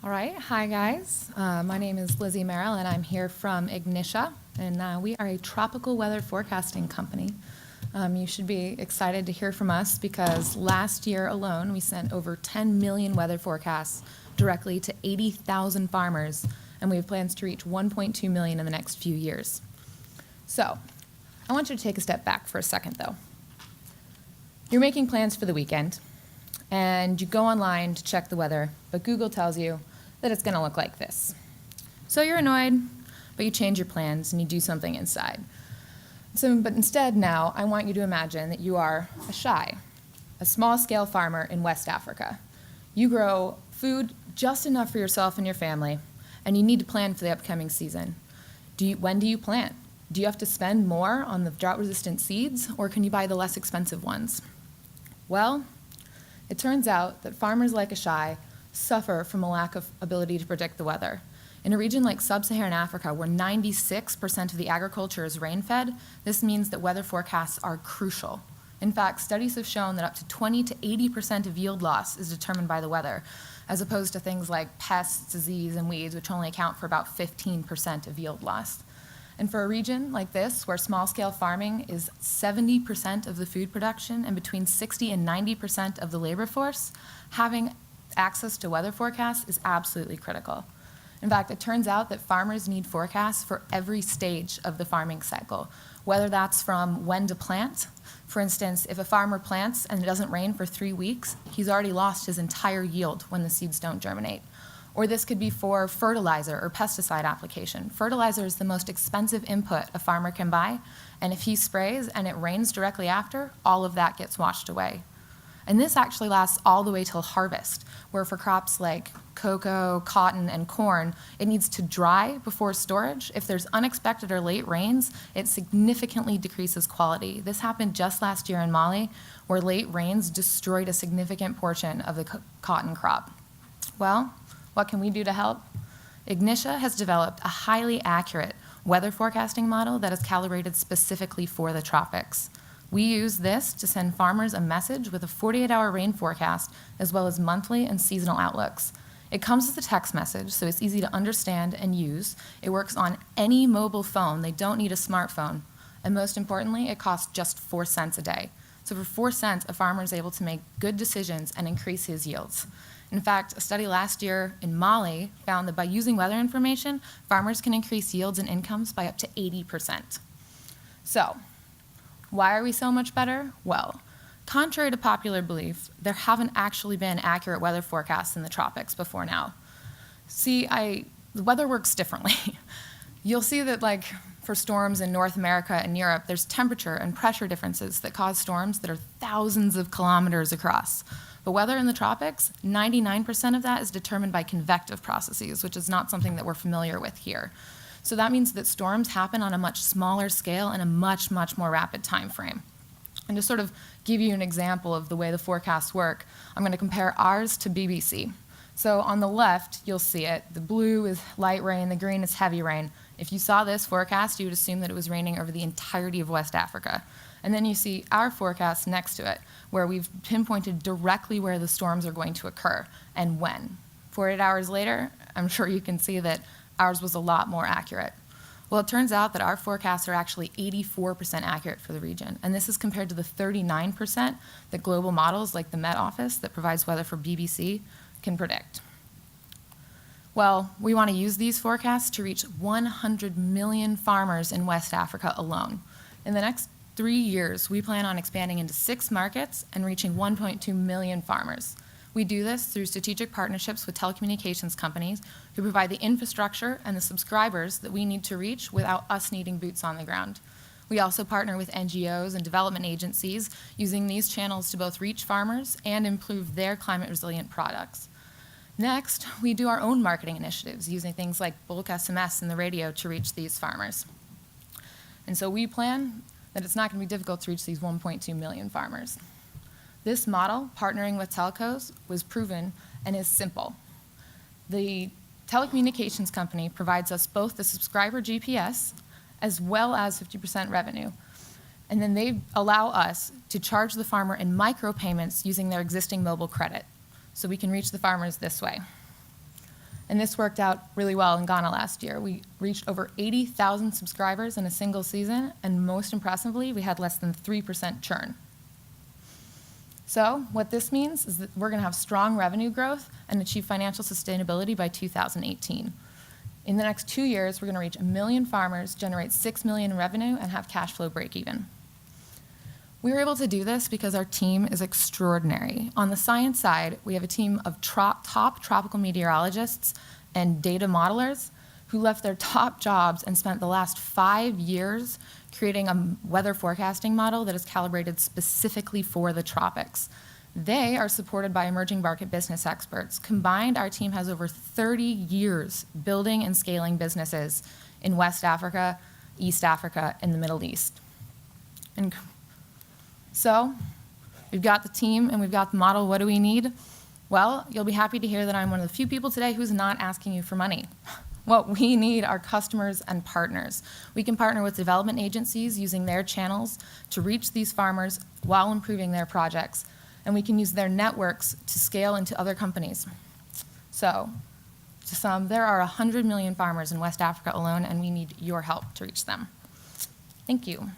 All right, hi guys. My name is Lizzie Merrill and I'm here from Ignitia, and we are a tropical weather forecasting company. You should be excited to hear from us because last year alone we sent over 10 million weather forecasts directly to 80,000 farmers, and we have plans to reach 1.2 million in the next few years. So, I want you to take a step back for a second though. You're making plans for the weekend, and you go online to check the weather, but Google tells you that it's going to look like this. So you're annoyed, but you change your plans and you do something inside. But instead now, I want you to imagine that you are a Shai, a small-scale farmer in West Africa. You grow food just enough for yourself and your family, and you need to plan for the upcoming season. When do you plant? Do you have to spend more on the drought-resistant seeds, or can you buy the less expensive ones? Well, it turns out that farmers like Ashai suffer from a lack of ability to predict the weather. In a region like sub-Saharan Africa, where 96% of the agriculture is rain-fed, this means that weather forecasts are crucial. In fact, studies have shown that up to 20 to 80% of yield loss is determined by the weather, as opposed to things like pests, disease, and weeds, which only account for about 15% of yield loss. And for a region like this, where small-scale farming is 70% of the food production and between 60 and 90% of the labor force, having access to weather forecasts is absolutely critical. In fact, it turns out that farmers need forecasts for every stage of the farming cycle, whether that's from when to plant. For instance, if a farmer plants and it doesn't rain for 3 weeks, he's already lost his entire yield when the seeds don't germinate. Or this could be for fertilizer or pesticide application. Fertilizer is the most expensive input a farmer can buy, and if he sprays and it rains directly after, all of that gets washed away. And this actually lasts all the way till harvest, where for crops like cocoa, cotton, and corn, it needs to dry before storage. If there's unexpected or late rains, it significantly decreases quality. This happened just last year in Mali, where late rains destroyed a significant portion of the cotton crop. Well, what can we do to help? Ignitia has developed a highly accurate weather forecasting model that is calibrated specifically for the tropics. We use this to send farmers a message with a 48-hour rain forecast, as well as monthly and seasonal outlooks. It comes as a text message, so it's easy to understand and use. It works on any mobile phone. They don't need a smartphone. And most importantly, it costs just 4 cents a day. So for 4 cents, a farmer is able to make good decisions and increase his yields. In fact, a study last year in Mali found that by using weather information, farmers can increase yields and incomes by up to 80%. So, why are we so much better? Well, contrary to popular belief, there haven't actually been accurate weather forecasts in the tropics before now. See, the weather works differently. You'll see that, like, for storms in North America and Europe, there's temperature and pressure differences that cause storms that are thousands of kilometers across. But weather in the tropics, 99% of that is determined by convective processes, which is not something that we're familiar with here. So that means that storms happen on a much smaller scale and a much, much more rapid time frame. And to sort of give you an example of the way the forecasts work, I'm going to compare ours to BBC. So on the left, you'll see it. The blue is light rain, the green is heavy rain. If you saw this forecast, you would assume that it was raining over the entirety of West Africa. And then you see our forecast next to it, where we've pinpointed directly where the storms are going to occur and when. 48 hours later, I'm sure you can see that ours was a lot more accurate. Well, it turns out that our forecasts are actually 84% accurate for the region, and this is compared to the 39% that global models like the Met Office that provides weather for BBC can predict. Well, we want to use these forecasts to reach 100 million farmers in West Africa alone. In the next 3 years, we plan on expanding into 6 markets and reaching 1.2 million farmers. We do this through strategic partnerships with telecommunications companies who provide the infrastructure and the subscribers that we need to reach without us needing boots on the ground. We also partner with NGOs and development agencies using these channels to both reach farmers and improve their climate-resilient products. Next, we do our own marketing initiatives using things like bulk SMS and the radio to reach these farmers. And so we plan that it's not going to be difficult to reach these 1.2 million farmers. This model, partnering with telcos, was proven and is simple. The telecommunications company provides us both the subscriber GPS as well as 50% revenue. And then they allow us to charge the farmer in micropayments using their existing mobile credit. So we can reach the farmers this way. And this worked out really well in Ghana last year. We reached over 80,000 subscribers in a single season, and most impressively, we had less than 3% churn. So what this means is that we're going to have strong revenue growth and achieve financial sustainability by 2018. In the next 2 years, we're going to reach 1 million farmers, generate $6 million in revenue, and have cash flow break even. We were able to do this because our team is extraordinary. On the science side, we have a team of top tropical meteorologists and data modelers who left their top jobs and spent the last 5 years creating a weather forecasting model that is calibrated specifically for the tropics. They are supported by emerging market business experts. Combined, our team has over 30 years building and scaling businesses in West Africa, East Africa, and the Middle East. And so we've got the team and we've got the model. What do we need? Well, you'll be happy to hear that I'm one of the few people today who's not asking you for money. What we need are customers and partners. We can partner with development agencies using their channels to reach these farmers while improving their projects. And we can use their networks to scale into other companies. So, to sum, there are 100 million farmers in West Africa alone, and we need your help to reach them. Thank you.